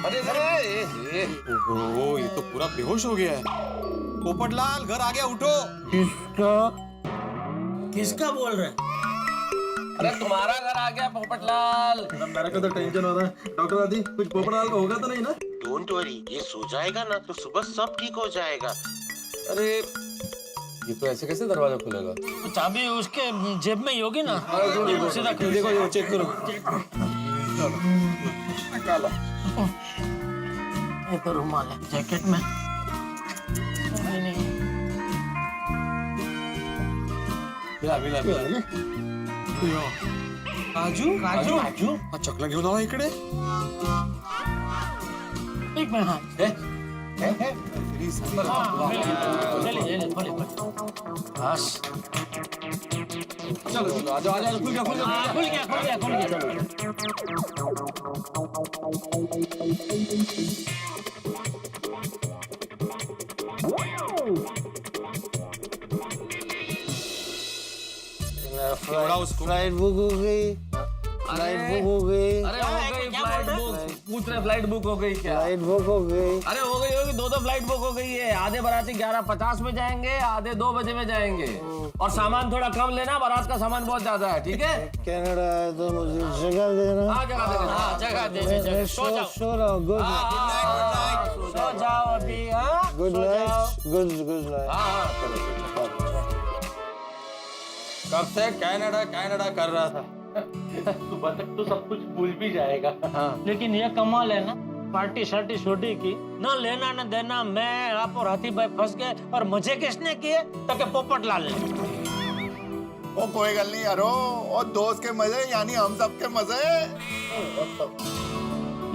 अरे ओहो, ये तो पूरा बेहोश हो गया है। पोपटलाल घर आ गया, उठो। किसका बोल रहे हैं? अरे तुम्हारा घर आ गया पोपटलाल। मेरे को तो टेंशन हो रहा है। डॉक्टर आदि, कुछ पोपटलाल को होगा तो नहीं ना? डोंट वरी, ये सो जाएगा ना तो सुबह सब ठीक हो जाएगा। अरे ये तो ऐसे कैसे दरवाजा खुलेगा? तो चाबी उसके जेब में ही होगी ना। सीधा देखो, चेक करो। ये तो रुमाल है जैकेट में। नहीं। काजू काजू काजू चकला घेऊन आला इकडे। एक मिनट। हाँ चलिए थोड़ी बस। चलो आ जाओ, खुल गया चलो। फ्लाइट बुक हो गई। फ्लाइट बुक हो गई। अरे हो गई फ्लाइट बुक। पूछ रहे फ्लाइट बुक हो गई क्या? फ्लाइट बुक हो गई। अरे हो गई होगी, दो फ्लाइट बुक हो गई है। आधे बाराती 11:50 में जाएंगे, आधे 2 बजे में जाएंगे। और सामान थोड़ा कम लेना, बारात का सामान बहुत ज्यादा है, ठीक है? कनाडा है तो मुझे जगह देना। हाँ जगह दे देना। हाँ जगह दे। सो जाओ। सो रहा हूँ। गुड सो जाओ अभी। हाँ गुड नाइट। Good night. हाँ चलो। कब से कनाडा कर रहा था। सुबह तक तो सब कुछ भूल भी जाएगा। लेकिन ये कमाल है ना, पार्टी शार्टी छोटी की न लेना न देना। मैं आप और हाथी भाई फंस गए और मजे किसने किए? तक पोपटलाल ने। ओ कोई गल नहीं यारो, और दोस्त के मजे यानी हम सब के मजे।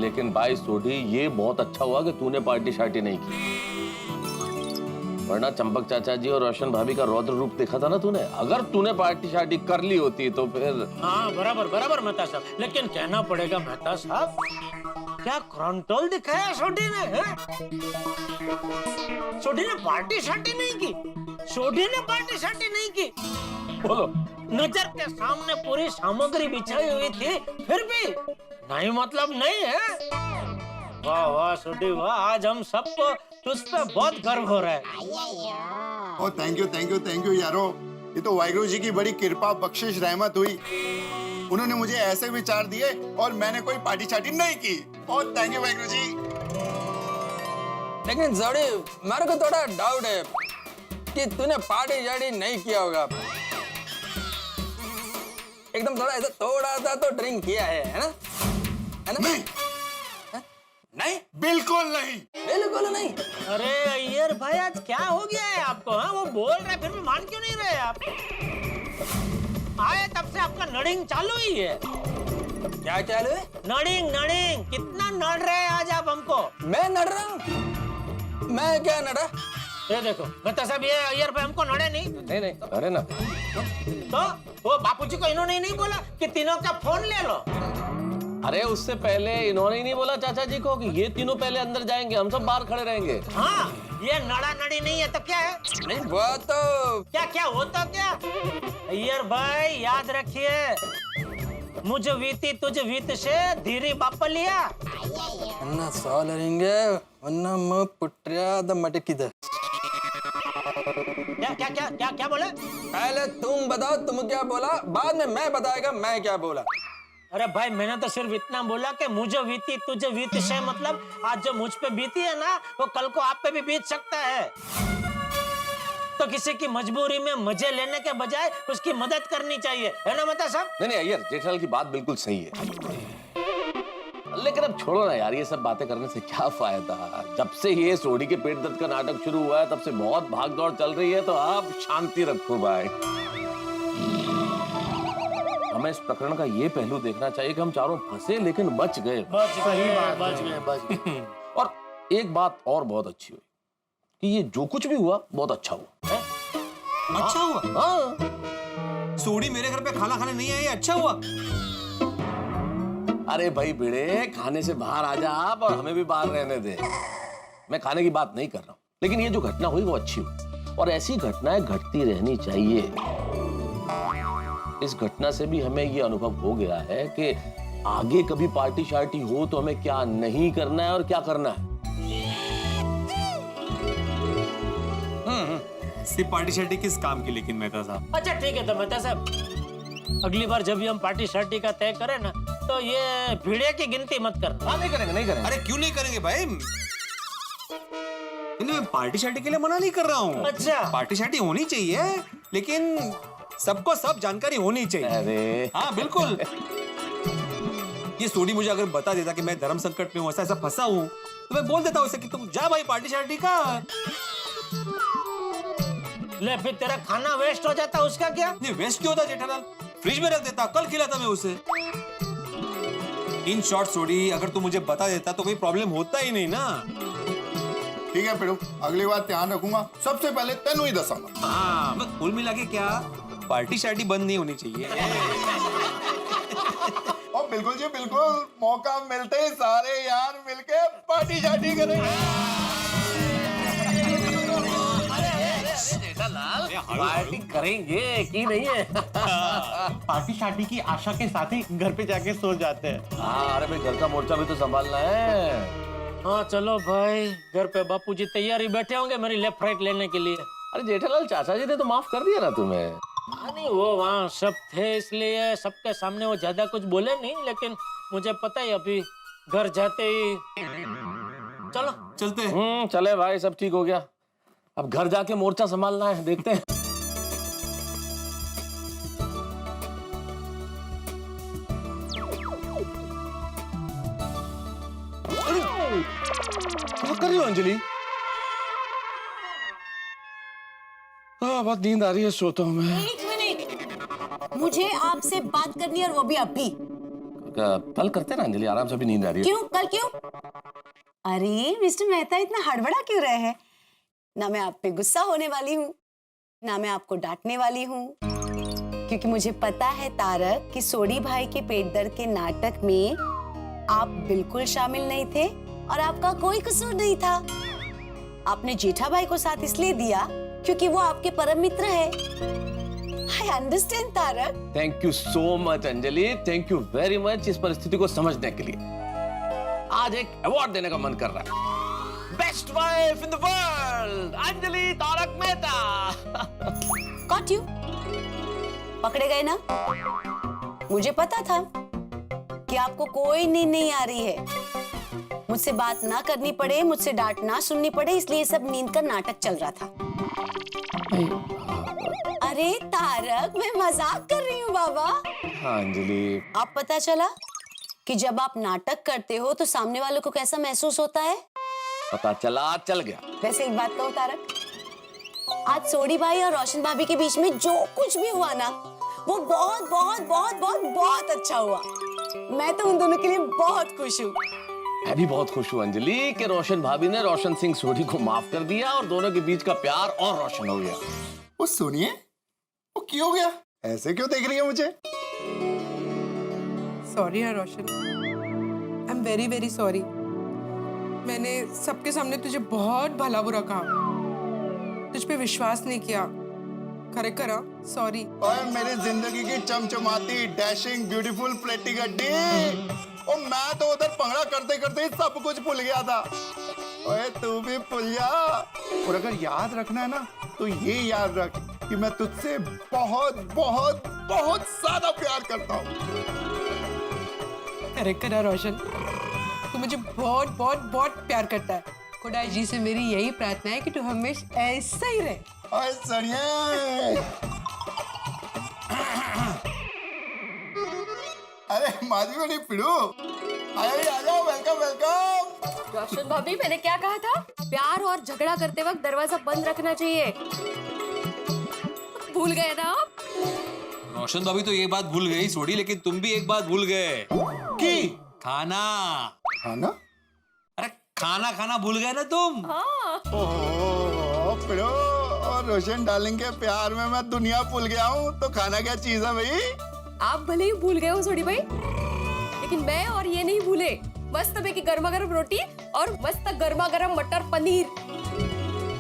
लेकिन भाई सोढ़ी, ये बहुत अच्छा हुआ कि तूने पार्टी शार्टी नहीं की, वरना चंपक चाचा जी और रोशन भाभी का रौद्र रूप देखा था ना तूने। अगर तूने पार्टी शार्टी कर ली होती तो फिर। हाँ बराबर मेहता साहब। लेकिन कहना पड़ेगा मेहता साहब, क्या कंट्रोल दिखाया सोढ़ी ने? सोढ़ी ने पार्टी शार्टी नहीं की। सोढ़ी ने पार्टी शार्टी नहीं की। बोलो। नजर के सामने पूरी सामग्री बिछाई हुई थी, फिर भी नहीं मतलब नहीं है। वाह वाह सोढ़ी वाह, आज हम सबको तुझ पे बहुत गर्व हो रहा है। ओ थैंक यू यारो। ये तो वाहिगुरु जी की बड़ी कृपा बख्शिश रहमत हुई। उन्होंने मुझे ऐसे विचार दिए और मैंने कोई पार्टी शार्टी नहीं की। और थैंक यू वाहिगुरु जी। लेकिन जोड़ी, मेरे को थोड़ा डाउट है कि तूने पार्टी शार्टी नहीं किया होगा। एकदम थोड़ा ऐसा थोड़ा सा तो ड्रिंक किया है ना? नहीं नहीं, बिल्कुल नहीं। बिल्कुल नहीं। अरे अय्यर भाई, आज क्या हो गया है आपको? हाँ वो बोल रहे फिर भी मान क्यों नहीं रहे आप? आए तब से आपका नड़िंग चालू ही है। क्या चालू है? नड़िंग कितना नड़ रहे हैं आज आप हमको? मैं नड़ रहा हूँ? मैं क्या नड़ा? ये देखो मेहता साहब, ये अय्यर भाई हमको नड़े नहीं। नहीं अरे ना, तो वो बापूजी को इन्होंने नहीं बोला कि तीनों का फोन ले लो? अरे उससे पहले इन्होंने ही नहीं बोला चाचा जी को कि ये तीनों पहले अंदर जाएंगे, हम सब बाहर खड़े रहेंगे। हाँ ये नड़ा नड़ी नहीं है तो क्या है? नहीं वो तो क्या होता क्या? अय्यर भाई याद रखिए, मुझ वीती तुझ वीत से धीरे बाप लिया। अन्ना सॉल रहेंगे, अन्ना म पुट्रिया द मटकी द। क्या बोले? पहले तुम बताओ तुम क्या बोला, बाद में मैं बताएगा मैं क्या बोला। अरे भाई मैंने तो सिर्फ इतना बोला कि मुझे बीती तुझे बीत से मतलब आज जो मुझ पे बीती है ना, वो कल को आप पे भी बीत सकता है। तो किसी की मजबूरी में मजे लेने के बजाय उसकी मदद करनी चाहिए, है ना मेहता साहब? नहीं अय्यर, जेठालाल की बात बिल्कुल सही है। लेकिन अब छोड़ो ना यार, ये सब बातें करने से क्या फायदा। जब से ये सोढ़ी के पेट दर्द का नाटक शुरू हुआ है तब से बहुत भागदौड़ चल रही है, तो आप शांति रखो भाई। हमें इस प्रकरण का ये पहलू देखना चाहिए कि हम चारों फंसे लेकिन बच गए। बच गए। और एक बात और बहुत अच्छी हुई कि ये जो कुछ भी हुआ बहुत अच्छा हुआ। अच्छा हुआ? हाँ। सोढ़ी मेरे घर पे खाना खाने नहीं आई, अच्छा हुआ। अरे भाई भिड़े, खाने से बाहर आ जा आप और हमें भी बाहर रहने दे। मैं खाने की बात नहीं कर रहा हूँ, लेकिन ये जो घटना हुई वो अच्छी हुई और ऐसी घटनाएं घटती रहनी चाहिए। इस घटना से भी हमें ये अनुभव हो गया है कि आगे कभी पार्टी शार्टी हो तो हमें क्या नहीं करना है और क्या करना है। सिर्फ पार्टी शार्टी किस काम की, लेकिन मेहता साहब? अच्छा ठीक है, तो मेहता साहब अगली बार जब भी हम पार्टी शार्टी का तय करें ना, तो ये भिड़े की गिनती मत करना। हाँ, नहीं करेंगे, नहीं करेंगे। अरे क्यों नहीं करेंगे भाई? मैं पार्टी शार्टी के लिए मना नहीं कर रहा हूँ। अच्छा। पार्टी शार्टी होनी चाहिए, लेकिन सबको सब जानकारी होनी चाहिए। अरे हाँ बिल्कुल। ये सोडी मुझे अगर बता देता कि मैं धर्म संकट में हूँ, ऐसा फंसा हूँ, तो मैं बोल देता उसे कि तुम जा भाई पार्टी शार्टी का। ले फिर तेरा खाना वेस्ट हो जाता, उसका क्या? नहीं वेस्ट क्यों होता जेठालाल? फ्रिज में रख देता, कल खिलाता मैं उसे। इन शॉर्ट सोडी, अगर तू मुझे बता देता तो कोई प्रॉब्लम होता ही नहीं ना। ठीक है पिड़ू, अगली बार ध्यान रखूंगा। सबसे पहले तेनू ही दसाऊंगा। हाँ, मैं कुल मिला के क्या, पार्टी शार्टी बंद नहीं होनी चाहिए। और बिल्कुल जी बिल्कुल, मौका मिलते ही सारे यार मिलके पार्टी शार्टी करेंगे। पार्टी करेंगे कि नहीं है? पार्टी शार्टी की आशा के साथ ही घर पे जाके सो जाते हैं। हाँ, अरे भाई घर का मोर्चा भी तो संभालना है। हाँ चलो भाई, घर पे बापूजी तैयारी बैठे होंगे मेरी लेफ्ट राइट लेने के लिए। अरे जेठालाल चाचा जी ने तो माफ कर दिया ना तुम्हें। नहीं वो वहाँ सब थे, इसलिए सबके सामने वो ज्यादा कुछ बोले नहीं, लेकिन मुझे पता है अभी घर जाते ही। चलो चलते हैं। चले भाई, सब ठीक हो गया। अब घर जाके मोर्चा संभालना है, देखते हैं। क्या कर रही हो अंजलि? बहुत नींद आ रही है, सोता हूँ मैं। एक मिनट, मुझे आपसे बात करनी है और वो भी अभी। कल करते ना अंजलि, आराम से, भी नींद आ रही है। क्यों? कल क्यों? अरे मिस्टर मेहता, इतना हड़बड़ा क्यों रहे हैं? ना मैं आप पे गुस्सा होने वाली हूँ, ना मैं आपको डांटने वाली हूँ, क्योंकि मुझे पता है तारक कि सोडी भाई के पेट दर्द के नाटक में आप बिल्कुल शामिल नहीं थे और आपका कोई कसूर नहीं था। आपने जेठा भाई को साथ इसलिए दिया क्योंकि वो आपके परम मित्र है। I understand Tarak. Thank you so much Anjali, thank you very much इस परिस्थिति को समझने के लिए। आज एक अवार्ड देने का मन कर रहा है। Best wife in the world, Anjali Tarak Mehta. Got you? पकड़े गए ना? मुझे पता था कि आपको कोई नींद नहीं आ रही है। मुझसे बात ना करनी पड़े, मुझसे डांट ना सुननी पड़े, इसलिए सब नींद का नाटक चल रहा था। अरे तारक, मैं मजाक कर रही हूँ बाबा। हाँ अंजलि। आप पता चला कि जब आप नाटक करते हो तो सामने वालों को कैसा महसूस होता है? पता चला, चल गया। वैसे एक बात कहूँ तारक, आज सोडी भाई और रोशन भाभी के बीच में जो कुछ भी हुआ ना, वो बहुत बहुत बहुत बहुत बहुत अच्छा हुआ। मैं तो उन दोनों के लिए बहुत खुश हूँ। मैं भी बहुत खुश हूँ अंजलि कि रोशन भाभी ने रोशन सिंह सोडी को माफ कर दिया और दोनों के बीच का प्यार और रोशन हो गया। वो सुनिए, वो क्यों हो गया? ऐसे क्यों देख रही है मुझे? सॉरी है Roshan, I am very very sorry. मैंने सबके सामने तुझे बहुत भला बुरा कहा, तुझ पे विश्वास नहीं किया। खरे करा, सॉरी। और मेरी जिंदगी की चमचमाती डैशिंग ब्यूटीफुल प्लेटी गड्डी, और मैं तो उधर पंगड़ा करते करते ही सब कुछ भूल गया था। ओए तू भी भूल जा। और अगर याद रखना है ना, तो ये याद रख कि मैं तुझसे बहुत बहुत बहुत ज्यादा प्यार करता हूँ। खरे करा रोशन, तू मुझे बहुत बहुत बहुत प्यार करता है। खुदाई जी से मेरी यही प्रार्थना है कि तू हमेशा ऐसा ही रहे। ओए सनिया, अरे माजी बड़ी पिड़ू, आ जाओ, वेलकम वेलकम। रोशन भाभी, मैंने क्या कहा था? प्यार और झगड़ा करते वक्त दरवाजा बंद रखना चाहिए। भूल गए ना आप? रोशन भाभी तो ये बात भूल गई सोडी, लेकिन तुम भी एक बात भूल गए की खाना। खाना? अरे खाना खाना भूल गए ना तुम। ओह पिड़ो, और रोशन डार्लिंग के प्यार में मैं दुनिया भूल गया हूँ, तो खाना क्या चीज है भाई? आप भले ही भूल गए हो सोडी भाई, लेकिन मैं और ये नहीं भूले। मस्त की गर्मा गर्म रोटी और मस्त गर्मा गर्म मटर पनीर।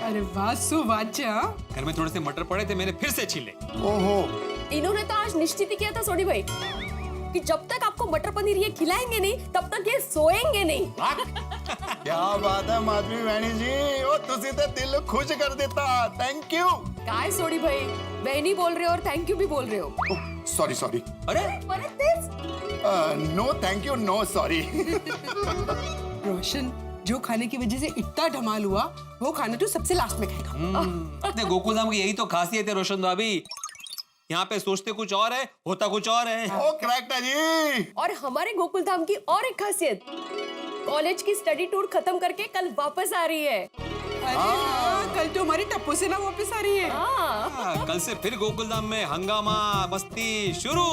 अरे वाह सुवाच्या। घर में थोड़े से मटर पड़े थे, मैंने फिर से छीले। ओहो, इन्होंने तो आज निश्चित ही किया था सोनी भाई कि जब तक आपको मटर पनीर ये खिलाएंगे नहीं तब तक ये सोएंगे नहीं। क्या बात है माधवी वैनी जी, ओ तुसी तो दिल खुश कर देता। Thank you. काय सोनी भाई, बहनी बोल रहे हो और थैंक यू भी बोल रहे हो। Sorry sorry. अरे no thank you, no sorry. Roshan, जो खाने की वजह से इतना धमाल हुआ वो खाना तो सबसे लास्ट में खाएगा। अपने गोकुलधाम की यही तो खासियत है रोशन भाभी, यहाँ पे सोचते कुछ और है, होता कुछ और है। ओ करेक्ट है जी। और हमारे गोकुल धाम की और एक खासियत, कॉलेज की स्टडी टूर खत्म करके कल वापस आ रही है। अरे हाँ, कल तो हमारी टप्पू से ना वापस आ रही है। हाँ, कल से फिर गोकुलधाम में हंगामा मस्ती शुरू।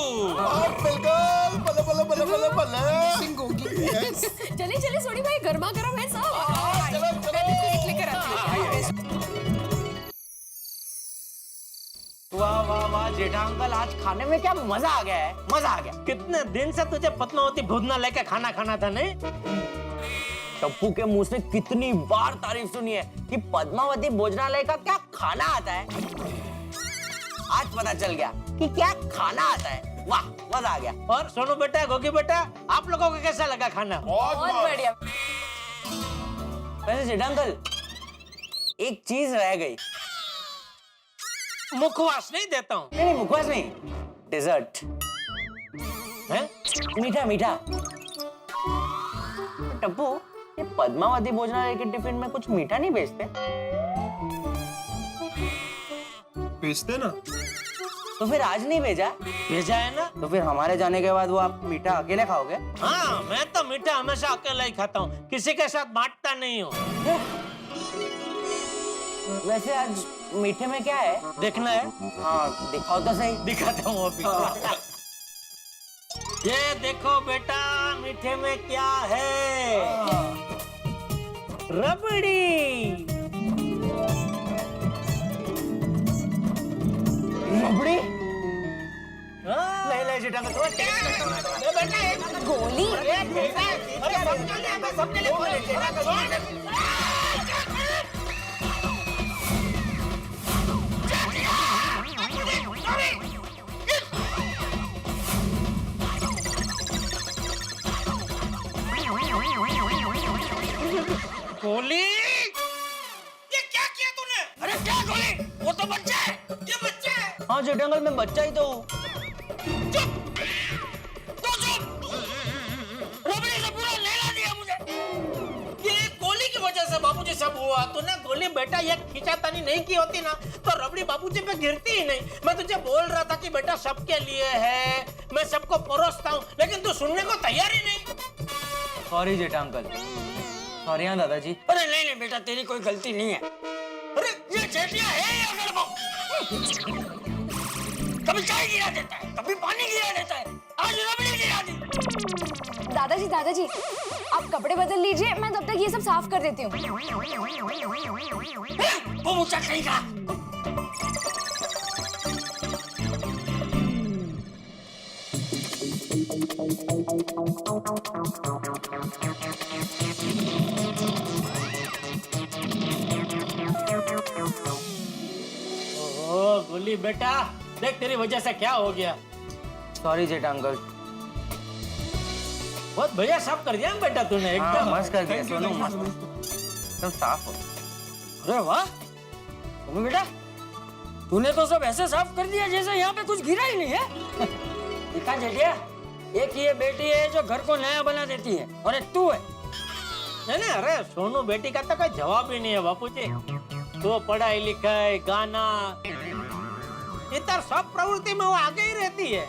बिल्कुल, बल्ले बल्ले बल्ले बल्ले बल्ले। सिंह होगी। चले चले सोनी भाई, गर्मा गर्म है सब। चलो चलो। लेकर आती हूँ। वाह वाह वाह जेठा अंकल, आज खाने में क्या मजा आ गया है, मजा आ गया। कितने दिन से तुझे पद्मावती भोजना लेके खाना खाना था नहीं? टप्पू के मुंह से कितनी बार तारीफ सुनी है कि पद्मावती भोजनालय का क्या खाना आता है। आज पता चल गया कि क्या खाना आता है। वाह, मजा आ गया। और सोनू बेटा, गोगी बेटा, आप लोगों को कैसा लगा खाना? बहुत बढ़िया। वैसे जेठा अंकल, एक चीज रह गई। मुखवास नहीं देता हूँ। नहीं मुखवास नहीं, डेजर्ट है? मीठा मीठा। टप्पू, ये पद्मावती भोजनालय के टिफिन में कुछ मीठा नहीं बेचते? बेचते ना। तो फिर आज नहीं भेजा? भेजा है ना। तो फिर हमारे जाने के बाद वो आप मीठा अकेले खाओगे? हाँ, मैं तो मीठा हमेशा अकेला ही खाता हूँ, किसी के साथ बांटता नहीं हूँ। वैसे आज मीठे में क्या है? देखना है? हाँ दिखाओ तो सही। दिखाता हूँ अभी। ये देखो बेटा, मीठे में क्या है? रबड़ी। रबड़ी? ले ले जेठा, मैं थोड़ा टेस्ट करता हूँ। ये बेटा एक गोली। अरे बेटा, अरे सबके लिए, मैं सबके लिए गोली जेठा। गोली? ये क्या किया तूने? अरे क्या गोली? वो तो बच्चा है, ये बच्चा है। हाँ जेठा अंकल, मैं बच्चा ही तो हूँ। चुप! तू चुप! रबड़ी से पूरा लहला दिया मुझे। ये गोली की वजह से बाबूजी सब हुआ। तूने गोली बेटा ये खींचातानी नहीं की होती ना तो रबड़ी बाबूजी पे गिरती ही नहीं। मैं तुझे बोल रहा था कि बेटा सबके लिए है, मैं सबको परोसता हूँ, लेकिन तू सुनने को तैयार ही नहीं। सॉरी जेठा अंकल। सॉरी हाँ दादाजी। अरे नहीं नहीं बेटा, तेरी कोई गलती नहीं है। अरे ये चेटिया है या गड़बड़? कभी चाय गिरा देता है, कभी पानी गिरा देता है, आज रबड़ी गिरा दी। दादाजी, आप कपड़े बदल लीजिए, मैं तब तक ये सब साफ कर देती हूँ। वो ऊंचा कहीं का। ओह गोली बेटा, देख तेरी वजह से क्या हो गया। सॉरी जेठा अंकल। बहुत बढ़िया साफ कर दिया बेटा तूने, एकदम मस्त कर दिया सोनू, मस्त सब साफ हो। अरे वाह सोनू बेटा, तूने तो सब ऐसे साफ कर दिया जैसे यहाँ पे कुछ गिरा ही नहीं है। दिखा जेठिया, एक ये बेटी है जो घर को नया बना देती है और एक तू है। नहीं अरे सोनू बेटी का तो कोई जवाब ही नहीं है बापूजी। तो पढ़ाई लिखाई गाना इधर सब प्रवृत्ति में वो आगे ही रहती है।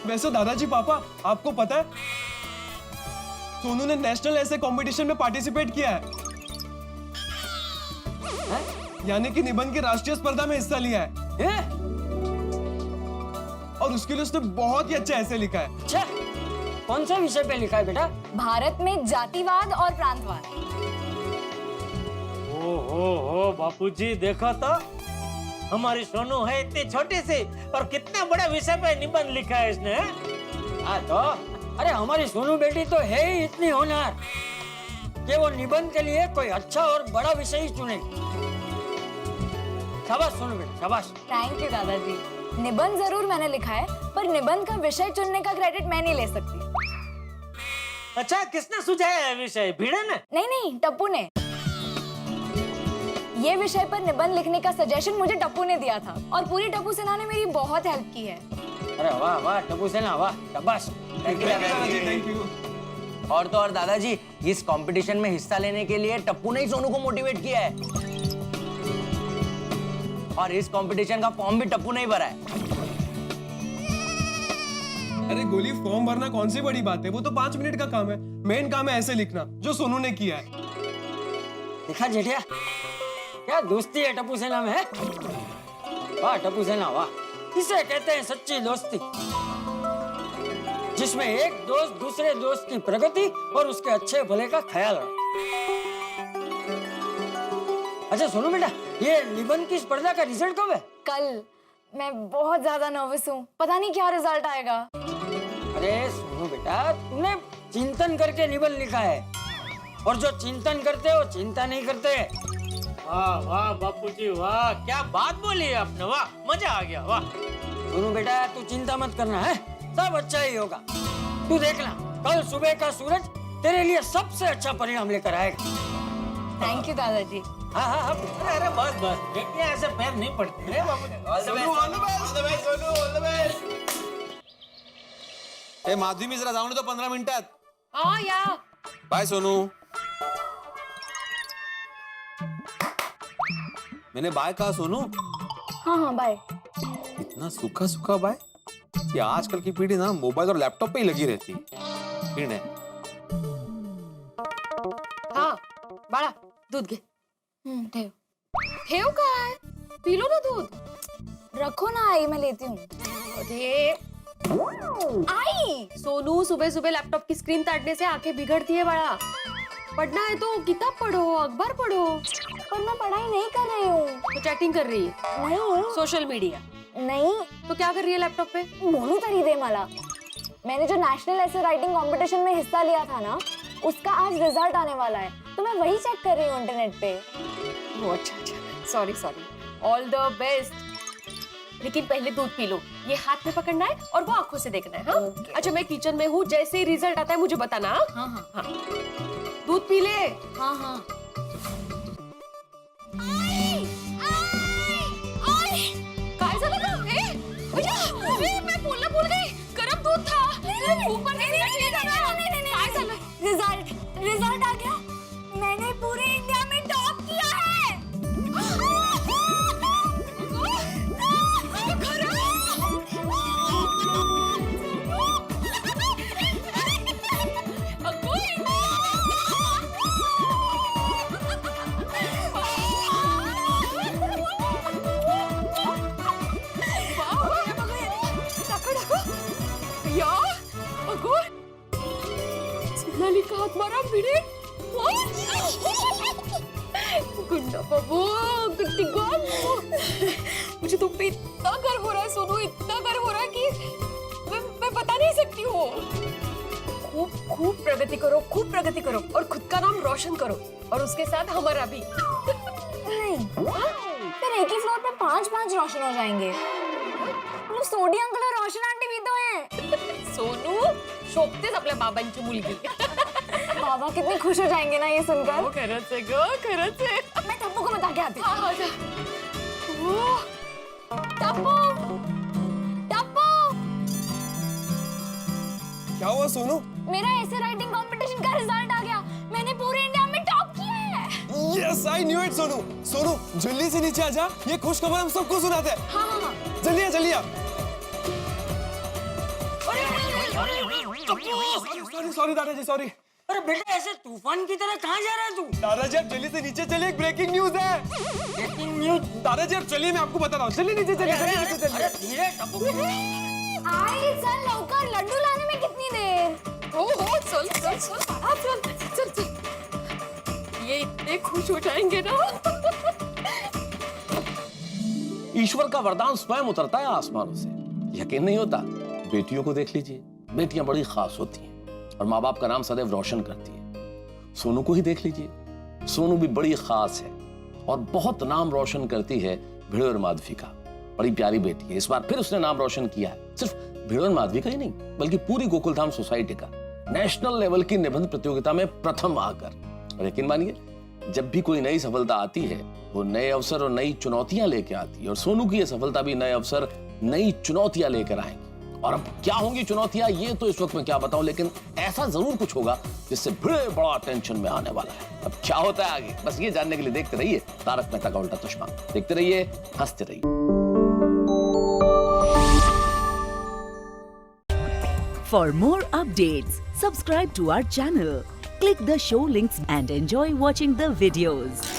वैसे दादाजी पापा, आपको पता है सोनू ने नेशनल ऐसे कंपटीशन में पार्टिसिपेट किया है, यानी कि निबंध की राष्ट्रीय स्पर्धा में हिस्सा लिया है। और उसके लिए उसने बहुत ही अच्छा ऐसे लिखा है। अच्छा, कौन से विषय पे लिखा है बेटा? भारत में जातिवाद और प्रांतवाद। हो बापूजी, देखो तो हमारी सोनू है इतनी छोटी सी और कितना बड़ा विषय पे निबंध लिखा है इसने। हाँ तो अरे हमारी सोनू बेटी तो है ही इतनी होनहार कि वो निबंध के लिए कोई अच्छा और बड़ा विषय ही चुने। शाबाश सोनू बेटा, शाबाश। थैंक यू दादाजी। निबंध जरूर मैंने लिखा है, पर निबंध का विषय चुनने का क्रेडिट मैं नहीं ले सकती। अच्छा, किसने सुझाया है विषय? भिड़े ने? नहीं, टप्पू ने। ये विषय पर निबंध लिखने का सजेशन मुझे टप्पू ने दिया था और पूरी टप्पू सेना ने मेरी बहुत हेल्प की है। अरे वाह वाह टप्पू सेना, वाह, शाबाश। Thank you. और तो और दादाजी, इस कंपटीशन में हिस्सा लेने के लिए टप्पू ने ही सोनू को मोटिवेट किया है। और इस कंपटीशन का फॉर्म भी टप्पू ने ही भरा है। अरे गोली, फॉर्म भरना कौन सी बड़ी बात है, वो तो 5 मिनट का काम है। मेन काम है ऐसे लिखना जो सोनू ने किया है। देखा जेठिया, क्या दोस्ती है टप्पू सेना में, है? वाह टप्पू सेना, वाह। इसे कहते हैं सच्ची दोस्ती, जिसमें एक दोस्त दूसरे दोस्त की प्रगति और उसके अच्छे भले का ख्याल रखे। अच्छा सोनू बेटा, ये निबंध की स्पर्धा का रिजल्ट कब है? कल। मैं बहुत ज्यादा नर्वस हूँ, पता नहीं क्या रिजल्ट आएगा। अरे सोनू बेटा, तूने चिंतन करके निबंध लिखा है, और जो चिंतन करते हो चिंता नहीं करते। वाह वाह बापू जी, वाह, क्या बात बोली है आपने, वाह, मजा आ गया, वाह। सोनू बेटा, तू चिंता मत करना है, सब अच्छा ही होगा। तू देखना, कल सुबह का सूरज तेरे लिए सबसे अच्छा परिणाम लेकर आएगा। थैंक यू दादाजी। हाँ हाँ हाँ, अरे बस बस, बेटियां ऐसे पैर नहीं पड़ते रे बाबू। ए माधवी, मी जरा जाऊन येतो 15 मिनिटात। हाँ या। बाय सोनू। मैंने बाय कहा सोनू। हाँ बाय। इतना सूखा सूखा बाय कि आजकल की पीढ़ी ना मोबाइल और लैपटॉप पे ही लगी रहती है। हाँ बाळा, दूध घे। ठेव। ठेव काय? पी लो ना दूध। रखो ना आई, मैं लेती हूँ। अरे आई, सोनू, सुबह सुबह लैपटॉप की स्क्रीन ताड़ने से आंखें बिगड़ती है बाळा। पढ़ना है तो किताब पढ़ो, अखबार पढ़ो। पर मैं पढ़ाई नहीं कर रही हूँ। तो चैटिंग कर रही है? नहीं। Social media? नहीं। तो क्या कर रही है लैपटॉप पे? बोलू तरी दे मला। मैंने जो नेशनल ऐसे राइटिंग कंपटीशन में हिस्सा लिया था ना, उसका आज रिजल्ट आने वाला है, तो मैं वही चेक कर रही हूँ इंटरनेट पे। वो अच्छा, सॉरी। All the best. लेकिन पहले दूध पी लो। ये हाथ में पकड़ना है और वो आंखों से देखना है। हाँ? Okay. अच्छा, मैं किचन में हूँ, जैसे ही रिजल्ट आता है मुझे बताना। हाँ। दूध पी ले। हाँ। काय झालं गं? मैं बोलना भूल गई। गरम दूध था। ऊपर नहीं। काय झालं? रिजल्ट आ गया। मैंने पूरे इंडिया में टॉप किया है। हाथ मारा भिड़े। गुंडा बाबू, कितनी गॉड। मुझे तुम पे इतना गर्व हो रहा है सोनू, इतना गर्व हो रहा है कि मैं बता नहीं सकती हूँ। खूब प्रगति करो और खुद का नाम रोशन करो, और उसके साथ हमारा भी। नहीं, फिर एक ही फ्लोर पे 5-5 रोशन हो जाएंगे। सोडी अंकल और रोशन आंटी भी तो हैं। सोनू, शोभतेच आपल्या बाबांची मुलगी। बाबा कितने खुश हो जाएंगे ना ये सुनकर। खरंच है। अब मैं टप्पू को बता के आती हूँ। हाँ, जा। टप्पू। क्या हुआ सोनू? मेरा ऐसे राइटिंग कंपटीशन का रिजल्ट आ गया। मैंने पूरे इंडिया में टॉप किया है। Yes, I knew it Sonu, जल्दी से नीचे आ जा। ये खुश खबर हम सबको सुनाते हैं। हाँ। जल्दी आ। सॉरी दादाजी, सॉरी। अरे बेटा, ऐसे तूफान की तरह कहाँ जा रहा है तू? दादाजी, आप जल्दी से नीचे चलिए, एक ब्रेकिंग न्यूज है। Breaking news? दादाजी, आप चलिए, मैं आपको बता रहा हूँ। चलिए नीचे चलिए। अरे धीरे टप्पू। आई चल, लवकर, लड्डू लाने में कितनी देर? ओहो, चल। ये इतने खुश हो जाएंगे ना। ईश्वर का वरदान स्वयं उतरता है आसमानों से। यकीन नहीं होता? बेटियों को देख लीजिए, बेटियां बड़ी खास होती हैं और माँ बाप का नाम सदैव रोशन करती है। सोनू को ही देख लीजिए, सोनू भी बड़ी खास है और बहुत नाम रोशन करती है भिड़े और माधवी का। बड़ी प्यारी बेटी है, इस बार फिर उसने नाम रोशन किया है। सिर्फ भिड़े और माधवी का ही नहीं, बल्कि पूरी गोकुलधाम सोसाइटी का। नेशनल लेवल की निबंध प्रतियोगिता में प्रथम आकर। और यकीन मानिए, जब भी कोई नई सफलता आती है वो नए अवसर और नई चुनौतियां लेके आती है, और सोनू की यह सफलता भी नए अवसर, नई चुनौतियां लेकर आएंगी। और अब क्या होंगी चुनौतियां, ये तो इस वक्त मैं क्या बताऊं, लेकिन ऐसा जरूर कुछ होगा जिससे बड़े बड़ा टेंशन में आने वाला है। अब क्या होता है आगे, बस ये जानने के लिए देखते रहिए तारक मेहता का उल्टा चश्मा। देखते रहिए, हंसते रहिए। For more updates, subscribe to our channel, click the show links and enjoy watching the videos.